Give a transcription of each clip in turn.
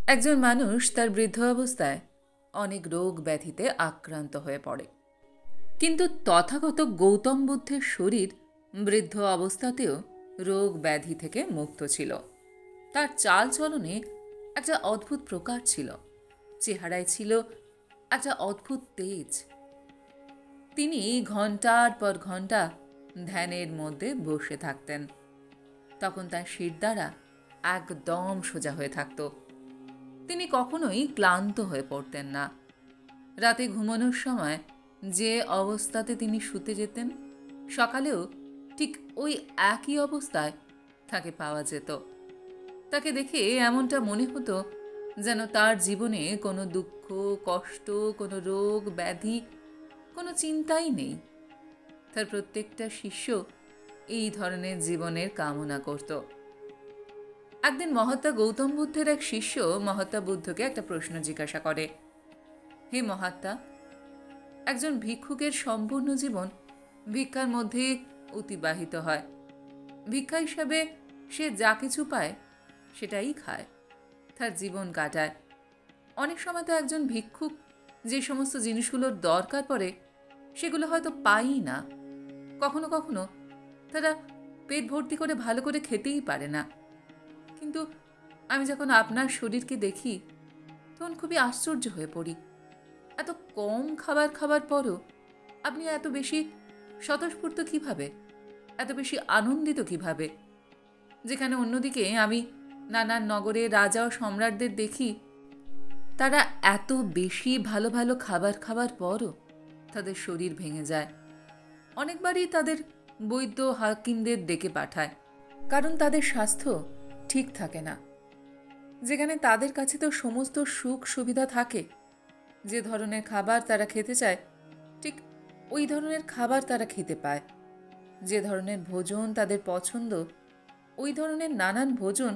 একজন মানুষ তার বৃদ্ধ অবস্থায় অনেক রোগ ব্যাধিতে আক্রান্ত হয়ে পড়ে, কিন্তু তথাগত গৌতম বুদ্ধের শরীর বৃদ্ধ অবস্থাতেও রোগ ব্যাধি থেকে মুক্ত ছিল। তার চালচলনে একটা অদ্ভুত প্রকার ছিল, চেহারায় ছিল একটা অদ্ভুত তেজ। তিনি ঘন্টার পর ঘন্টা ধ্যানের মধ্যে বসে থাকতেন। তখন তার শিরদাঁড়া একদম সোজা হয়ে থাকত। তিনি কখনোই ক্লান্ত হয়ে পড়তেন না। রাতে ঘুমানোর সময় যে অবস্থাতে তিনি শুতে যেতেন, সকালেও ঠিক ওই একই অবস্থায় তাকে পাওয়া যেত। তাকে দেখে এমনটা মনে হতো যেন তার জীবনে কোনো দুঃখ, কষ্ট, কোনো রোগ ব্যাধি, কোনো চিন্তাই নেই। তার প্রত্যেকটা শিষ্য এই ধরনের জীবনের কামনা করত। একদিন মহাত্মা গৌতম বুদ্ধের এক শিষ্য মহাত্মা বুদ্ধকে একটা প্রশ্ন জিজ্ঞাসা করে, হে মহাত্মা, একজন ভিক্ষুকের সম্পূর্ণ জীবন ভিক্ষার মধ্যে অতিবাহিত হয়। ভিক্ষা হিসাবে সে যা কিছু পায় সেটাই খায়, তার জীবন কাটায়। অনেক সময় তো একজন ভিক্ষুক যে সমস্ত জিনিসগুলোর দরকার পড়ে সেগুলো হয়তো পায়ই না। কখনো কখনো তারা পেট ভর্তি করে ভালো করে খেতেই পারে না। কিন্তু আমি যখন আপনার শরীরকে দেখি তখন খুবই আশ্চর্য হয়ে পড়ি। এত কম খাবার খাবার পরও আপনি এত বেশি স্বতঃস্ফূর্ত কিভাবে, এত বেশি আনন্দিত কিভাবে? যেখানে অন্যদিকে আমি নানান নগরে রাজা ও সম্রাটদের দেখি, তারা এত বেশি ভালো ভালো খাবার খাবার পরও তাদের শরীর ভেঙে যায়। অনেকবারই তাদের বৈদ্য হাকিমদের ডেকে পাঠায়, কারণ তাদের স্বাস্থ্য ঠিক থাকে না। যেখানে তাদের কাছে তো সমস্ত সুখ সুবিধা থাকে, যে ধরনের খাবার তারা খেতে চায় ঠিক ওই ধরনের খাবার তারা খেতে পায়। যে ধরনের ভোজন তাদের পছন্দ, ওই ধরনের নানান ভোজন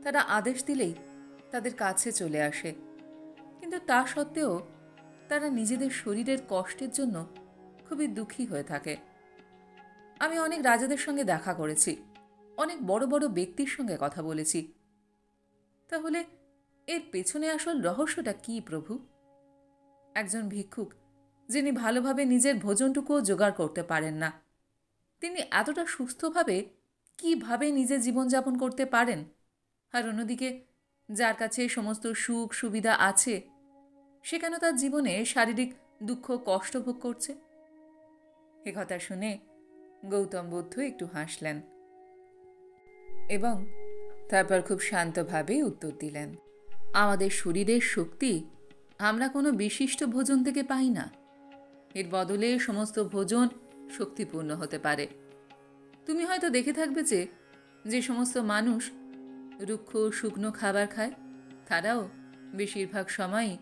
তারা আদেশ দিলেই তাদের কাছে চলে আসে। কিন্তু তা সত্ত্বেও তারা নিজেদের শরীরের কষ্টের জন্য খুবই দুঃখী হয়ে থাকে। আমি অনেক রাজাদের সঙ্গে দেখা করেছি, অনেক বড় বড় ব্যক্তির সঙ্গে কথা বলেছি। তাহলে এর পেছনে আসল রহস্যটা কি প্রভু? একজন ভিক্ষুক যিনি ভালোভাবে নিজের ভোজনটুকুও জোগাড় করতে পারেন না, তিনি এতটা সুস্থভাবে কিভাবে নিজের জীবনযাপন করতে পারেন? আর অন্যদিকে যার কাছে সমস্ত সুখ সুবিধা আছে, সে কেন তার জীবনে শারীরিক দুঃখ কষ্ট ভোগ করছে? এ কথা শুনে গৌতম বুদ্ধ একটু হাসলেন এবং তারপর খুব শান্তভাবে উত্তর দিলেন, আমাদের শরীরের শক্তি আমরা কোনো বিশিষ্ট ভোজন থেকে পাই না। এর বদলে সমস্ত ভোজন শক্তিপূর্ণ হতে পারে। তুমি হয়তো দেখে থাকবে যে যে সমস্ত মানুষ রুক্ষ শুকনো খাবার খায়, তারাও বেশিরভাগ সময়ই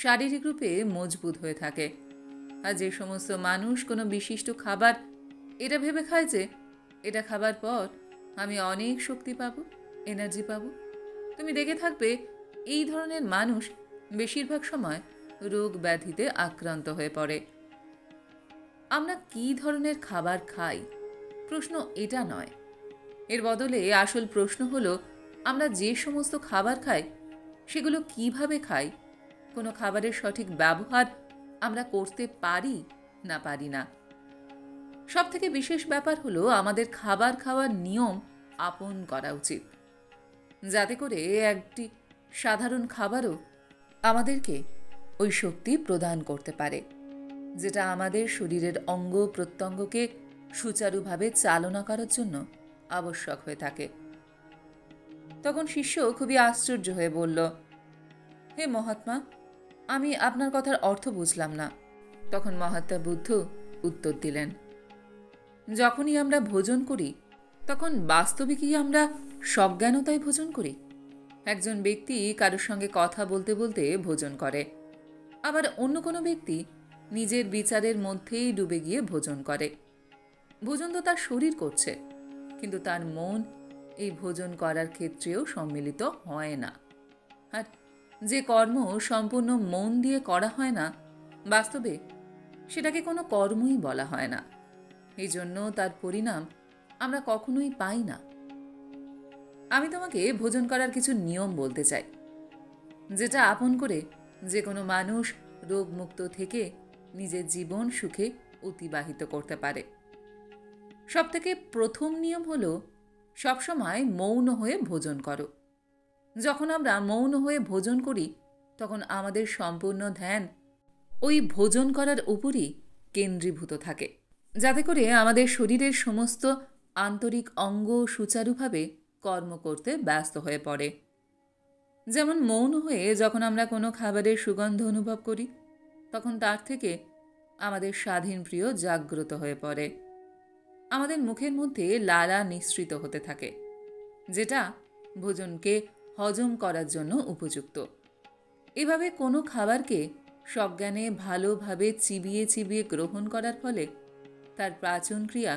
শারীরিক রূপে মজবুত হয়ে থাকে। আর যে সমস্ত মানুষ কোনো বিশিষ্ট খাবার এটা ভেবে খায় যে এটা খাবার পর আমি অনেক শক্তি পাবো, এনার্জি পাবো, তুমি দেখে থাকবে এই ধরনের মানুষ বেশিরভাগ সময় রোগ ব্যাধিতে আক্রান্ত হয়ে পড়ে। আমরা কী ধরনের খাবার খাই প্রশ্ন এটা নয়। এর বদলে আসল প্রশ্ন হলো, আমরা যে সমস্ত খাবার খাই সেগুলো কিভাবে খাই, কোনো খাবারের সঠিক ব্যবহার আমরা করতে পারি না পারি না। সবথেকে বিশেষ ব্যাপার হলো আমাদের খাবার খাওয়ার নিয়ম আপন করা উচিত, যাতে করে একটি সাধারণ খাবারও আমাদেরকে ওই শক্তি প্রদান করতে পারে, যেটা আমাদের শরীরের অঙ্গ প্রত্যঙ্গকে সুচারুভাবে চালনা করার জন্য আবশ্যক হয়ে থাকে। তখন শিষ্য খুবই আশ্চর্য হয়ে বলল, হে মহাত্মা, আমি আপনার কথার অর্থ বুঝলাম না। তখন মহাত্মা বুদ্ধ উত্তর দিলেন, যখনই আমরা ভোজন করি তখন বাস্তবিকই আমরা সজ্ঞানতায় ভোজন করি। একজন ব্যক্তি কারোর সঙ্গে কথা বলতে বলতে ভোজন করে, আবার অন্য কোনো ব্যক্তি নিজের বিচারের মধ্যেই ডুবে গিয়ে ভোজন করে। ভোজন তো তার শরীর করছে, কিন্তু তার মন এই ভোজন করার ক্ষেত্রেও সম্মিলিত হয় না। আর যে কর্ম সম্পূর্ণ মন দিয়ে করা হয় না, বাস্তবে সেটাকে কোনো কর্মই বলা হয় না। এই জন্য তার পরিণাম আমরা কখনোই পাই না। আমি তোমাকে ভোজন করার কিছু নিয়ম বলতে চাই। যেটা আপন করে যে কোনো মানুষ রোগমুক্ত থেকে নিজের জীবন সুখে অতিবাহিত করতে পারে। সবথেকে প্রথম নিয়ম হলো সবসময় মৌন হয়ে ভোজন করো। যখন আমরা মৌন হয়ে ভোজন করি তখন আমাদের সম্পূর্ণ ধ্যান ওই ভোজন করার উপরই কেন্দ্রীভূত থাকে, যাতে করে আমাদের শরীরের সমস্ত আন্তরিক অঙ্গ সুচারুভাবে কর্ম করতে ব্যস্ত হয়ে পড়ে। যেমন মৌন হয়ে যখন আমরা কোনো খাবারের সুগন্ধ অনুভব করি তখন তার থেকে আমাদের স্বাধীন প্রিয় জাগ্রত হয়ে পড়ে। আমাদের মুখের মধ্যে লালা নিঃসৃত হতে থাকে, যেটা ভোজনকে হজম করার জন্য উপযুক্ত। এভাবে কোনো খাবারকে সজ্ঞানে ভালোভাবে চিবিয়ে চিবিয়ে গ্রহণ করার ফলে তার পাচন ক্রিয়া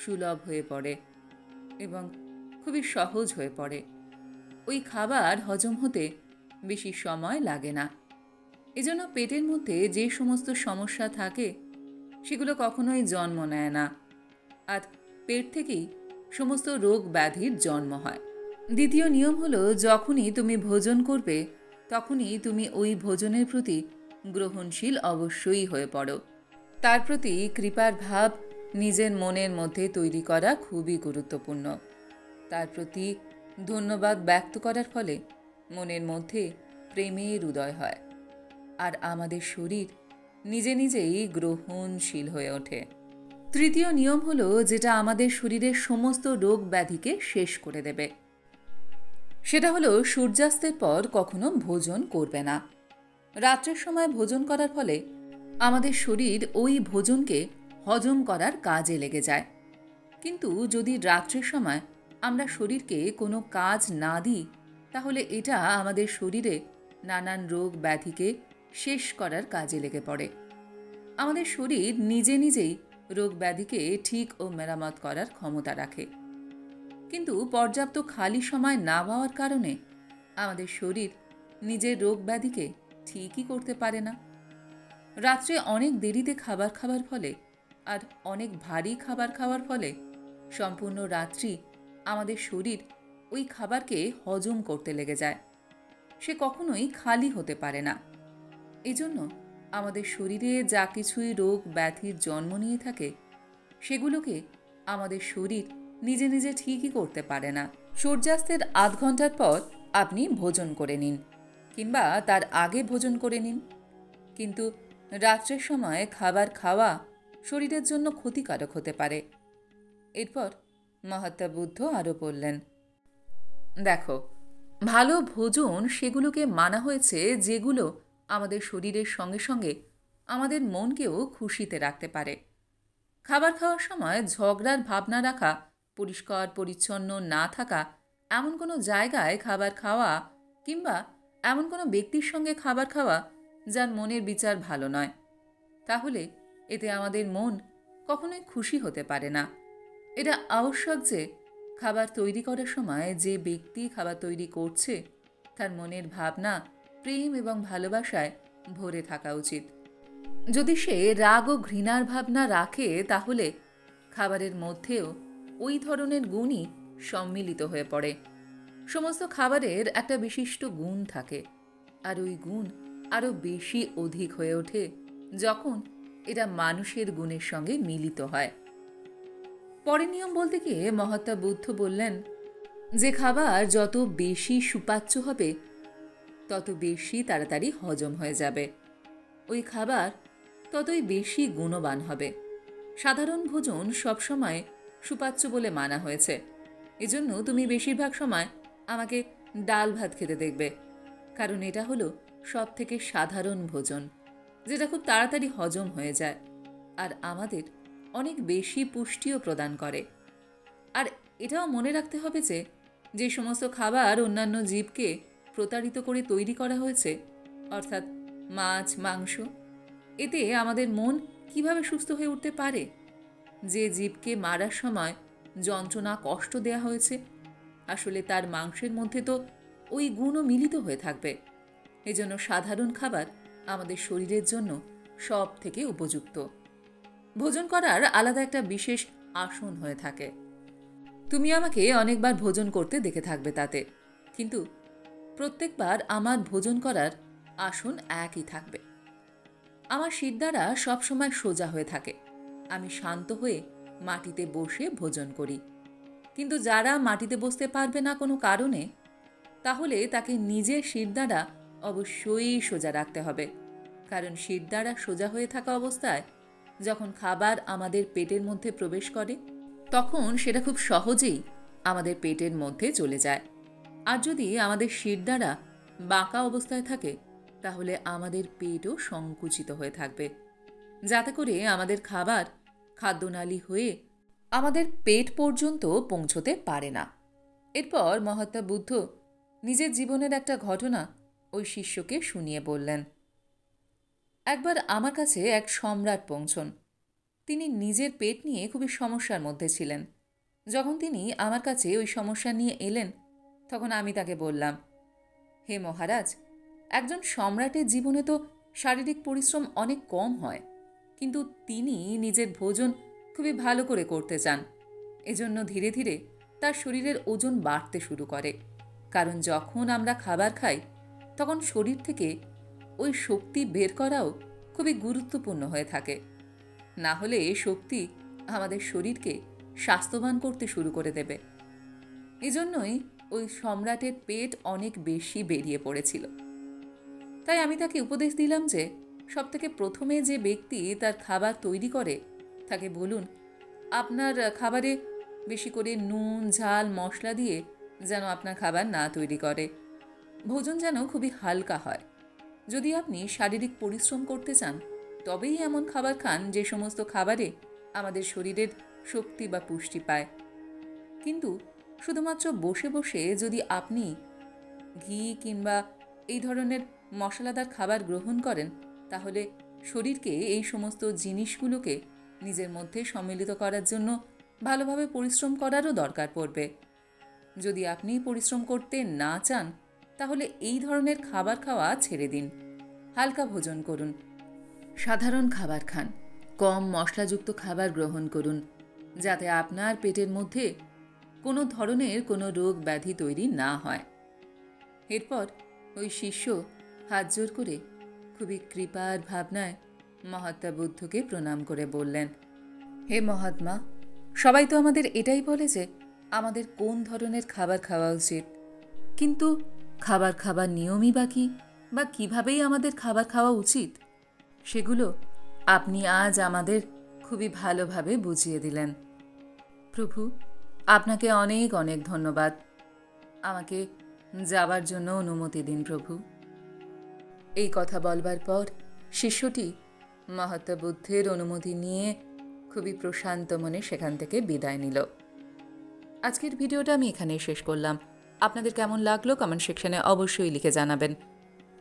সুলভ হয়ে পড়ে এবং খুবই সহজ হয়ে পড়ে। ওই খাবার হজম হতে বেশি সময় লাগে না। এজন্য পেটের মধ্যে যে সমস্ত সমস্যা থাকে সেগুলো কখনোই জন্ম নেয় না, আর পেট থেকেই সমস্ত রোগ ব্যাধির জন্ম হয়। দ্বিতীয় নিয়ম হলো যখনই তুমি ভোজন করবে তখনই তুমি ওই ভোজনের প্রতি গ্রহণশীল অবশ্যই হয়ে পড়ো। তার প্রতি কৃপার ভাব নিজের মনের মধ্যে তৈরি করা খুবই গুরুত্বপূর্ণ। তার প্রতি ধন্যবাদ ব্যক্ত করার ফলে মনের মধ্যে প্রেমের উদয় হয় আর আমাদের শরীর নিজে নিজেই গ্রহণশীল হয়ে ওঠে। তৃতীয় নিয়ম হলো যেটা আমাদের শরীরের সমস্ত রোগ ব্যাধিকে শেষ করে দেবে, সেটা হলো সূর্যাস্তের পর কখনো ভোজন করবে না। রাত্রের সময় ভোজন করার ফলে আমাদের শরীর ওই ভোজনকে হজম করার কাজে লেগে যায়। কিন্তু যদি রাত্রের সময় আমরা শরীরকে কোনো কাজ না দিই তাহলে এটা আমাদের শরীরে নানান রোগ ব্যাধিকে শেষ করার কাজে লেগে পড়ে। আমাদের শরীর নিজে নিজেই রোগ ব্যাধিকে ঠিক ও মেরামত করার ক্ষমতা রাখে, কিন্তু পর্যাপ্ত খালি সময় না পাওয়ার কারণে আমাদের শরীর নিজের রোগ ব্যাধিকে ঠিকই করতে পারে না। রাত্রে অনেক দেরিতে খাবার খাওয়ার ফলে আর অনেক ভারী খাবার খাওয়ার ফলে সম্পূর্ণ রাত্রি আমাদের শরীর ওই খাবারকে হজম করতে লেগে যায়। সে কখনোই খালি হতে পারে না। এজন্য আমাদের শরীরে যা কিছুই রোগ ব্যাধির জন্ম নিয়ে থাকে সেগুলোকে আমাদের শরীর নিজে নিজে ঠিকই করতে পারে না। সূর্যাস্তের আধ ঘন্টার পর আপনি ভোজন করে নিন কিংবা তার আগে ভোজন করে নিন, কিন্তু রাত্রের সময় খাবার খাওয়া শরীরের জন্য ক্ষতিকারক হতে পারে। এরপর মহাত্মা বুদ্ধ আরও বললেন, দেখো, ভালো ভোজন সেগুলোকে মানা হয়েছে যেগুলো আমাদের শরীরের সঙ্গে সঙ্গে আমাদের মনকেও খুশিতে রাখতে পারে। খাবার খাওয়ার সময় ঝগড়ার ভাবনা রাখা, পরিষ্কার পরিচ্ছন্ন না থাকা এমন কোনো জায়গায় খাবার খাওয়া কিংবা এমন কোনো ব্যক্তির সঙ্গে খাবার খাওয়া যার মনের বিচার ভালো নয়, তাহলে এতে আমাদের মন কখনোই খুশি হতে পারে না। এটা আবশ্যক যে খাবার তৈরি করার সময় যে ব্যক্তি খাবার তৈরি করছে তার মনের ভাবনা প্রেম এবং ভালোবাসায় ভরে থাকা উচিত। যদি সে রাগ ও ঘৃণার ভাবনা রাখে তাহলে খাবারের মধ্যেও ওই ধরনের গুণই সম্মিলিত হয়ে পড়ে। সমস্ত খাবারের একটা বিশিষ্ট গুণ থাকে, আর ওই গুণ আরও বেশি অধিক হয়ে ওঠে যখন এটা মানুষের গুণের সঙ্গে মিলিত হয়। পরের নিয়ম বলতে গিয়ে মহাত্মা বুদ্ধ বললেন, যে খাবার যত বেশি সুপাচ্য হবে তত বেশি তাড়াতাড়ি হজম হয়ে যাবে, ওই খাবার ততই বেশি গুণবান হবে। সাধারণ ভোজন সবসময় সুপাচ্য বলে মানা হয়েছে, এজন্য তুমি বেশিরভাগ সময় আমাকে ডাল ভাত খেতে দেখবে, কারণ এটা হলো সব থেকে সাধারণ ভোজন যেটা খুব তাড়াতাড়ি হজম হয়ে যায় আর আমাদের অনেক বেশি পুষ্টিও প্রদান করে। আর এটাও মনে রাখতে হবে যে যে সমস্ত খাবার অন্যান্য জীবকে প্রতারিত করে তৈরি করা হয়েছে, অর্থাৎ মাছ মাংস, এতে আমাদের মন কিভাবে সুস্থ হয়ে উঠতে পারে? যে জীবকে মারার সময় যন্ত্রণা কষ্ট দেয়া হয়েছে আসলে তার মাংসের মধ্যে তো ওই গুণও মিলিত হয়ে থাকবে। এজন্য সাধারণ খাবার আমাদের শরীরের জন্য সব থেকে উপযুক্ত। ভোজন করার আলাদা একটা বিশেষ আসন হয়ে থাকে। তুমি আমাকে অনেকবার ভোজন করতে দেখে থাকবে তাতে, কিন্তু প্রত্যেকবার আমার ভোজন করার আসন একই থাকবে। আমার শিরদাঁড়া সবসময় সোজা হয়ে থাকে। আমি শান্ত হয়ে মাটিতে বসে ভোজন করি। কিন্তু যারা মাটিতে বসতে পারবে না কোনো কারণে, তাহলে তাকে নিজের শিরদাঁড়া অবশ্যই সোজা রাখতে হবে। কারণ শিরদাঁড়া সোজা হয়ে থাকা অবস্থায় যখন খাবার আমাদের পেটের মধ্যে প্রবেশ করে, তখন সেটা খুব সহজেই আমাদের পেটের মধ্যে চলে যায়। আর যদি আমাদের শিরদাঁড়া বাঁকা অবস্থায় থাকে, তাহলে আমাদের পেটও সংকুচিত হয়ে থাকবে, যাতে করে আমাদের খাবার খাদ্যনালী হয়ে আমাদের পেট পর্যন্ত পৌঁছতে পারে না। এরপর মহাত্মা বুদ্ধ নিজের জীবনের একটা ঘটনা ওই শিষ্যকে শুনিয়ে বললেন। একবার আমার কাছে এক সম্রাট পৌঁছন। তিনি নিজের পেট নিয়ে খুবই সমস্যার মধ্যে ছিলেন। যখন তিনি আমার কাছে ওই সমস্যা নিয়ে এলেন, তখন আমি তাকে বললাম, হে মহারাজ, একজন সম্রাটের জীবনে তো শারীরিক পরিশ্রম অনেক কম হয়, কিন্তু তিনি নিজের ভোজন খুবই ভালো করে করতে চান। এজন্য ধীরে ধীরে তার শরীরের ওজন বাড়তে শুরু করে। কারণ যখন আমরা খাবার খাই, তখন শরীর থেকে ওই শক্তি বের করাও খুবই গুরুত্বপূর্ণ হয়ে থাকে। না হলে এই শক্তি আমাদের শরীরকে স্বাস্থ্যবান করতে শুরু করে দেবে। এজন্যই ওই সম্রাটের পেট অনেক বেশি বেরিয়ে পড়েছিল। তাই আমি তাকে উপদেশ দিলাম যে সবথেকে প্রথমে যে ব্যক্তি তার খাবার তৈরি করে, তাকে বলুন আপনার খাবারে বেশি করে নুন, ঝাল, মশলা দিয়ে যেন আপনার খাবার না তৈরি করে। ভোজন যেন খুবই হালকা হয়। যদি আপনি শারীরিক পরিশ্রম করতে চান, তবেই এমন খাবার খান যে সমস্ত খাবারে আমাদের শরীরের শক্তি বা পুষ্টি পায়। কিন্তু শুধুমাত্র বসে বসে যদি আপনি ঘি কিংবা এই ধরনের মশলাদার খাবার গ্রহণ করেন, তাহলে শরীরকে এই সমস্ত জিনিসগুলোকে নিজের মধ্যে সম্মিলিত করার জন্য ভালোভাবে পরিশ্রম করারও দরকার পড়বে। যদি আপনি পরিশ্রম করতে না চান, তাহলে এই ধরনের খাবার খাওয়া ছেড়ে দিন। হালকা ভোজন করুন, সাধারণ খাবার খান, কম মশলাযুক্ত খাবার গ্রহণ করুন, যাতে আপনার পেটের মধ্যে কোনো ধরনের কোনো রোগ ব্যাধি তৈরি না হয়। এরপর ওই শিষ্য হাত জোর করে খুবই কৃপার ভাবনায় মহাত্মা বুদ্ধকে প্রণাম করে বললেন, হে মহাত্মা, সবাই তো আমাদের এটাই বলে যে আমাদের কোন ধরনের খাবার খাওয়া উচিত, কিন্তু খাবার খাবার নিয়মই বা কীভাবেই আমাদের খাবার খাওয়া উচিত, সেগুলো আপনি আজ আমাদের খুবই ভালোভাবে বুঝিয়ে দিলেন। প্রভু, আপনাকে অনেক অনেক ধন্যবাদ। আমাকে যাবার জন্য অনুমতি দিন প্রভু। এই কথা বলবার পর শিষ্যটি মহাত্মা বুদ্ধের অনুমতি নিয়ে খুবই প্রশান্ত মনে সেখান থেকে বিদায় নিল। আজকের ভিডিওটা আমি এখানেই শেষ করলাম। আপনাদের কেমন লাগলো কমেন্ট সেকশনে অবশ্যই লিখে জানাবেন।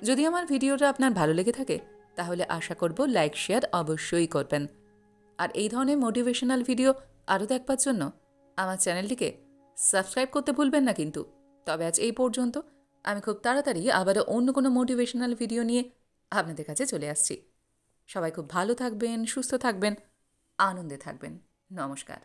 যদি আমার ভিডিওটা আপনার ভালো লেগে থাকে, তাহলে আশা করব লাইক শেয়ার অবশ্যই করবেন। আর এই ধরনের মোটিভেশনাল ভিডিও আরও দেখবার জন্য আমার চ্যানেলটিকে সাবস্ক্রাইব করতে ভুলবেন না কিন্তু। তবে আজ এই পর্যন্ত। আমি খুব তাড়াতাড়ি আবারও অন্য কোনো মোটিভেশনাল ভিডিও নিয়ে আপনাদের কাছে চলে আসছি। সবাই খুব ভালো থাকবেন, সুস্থ থাকবেন, আনন্দে থাকবেন। নমস্কার।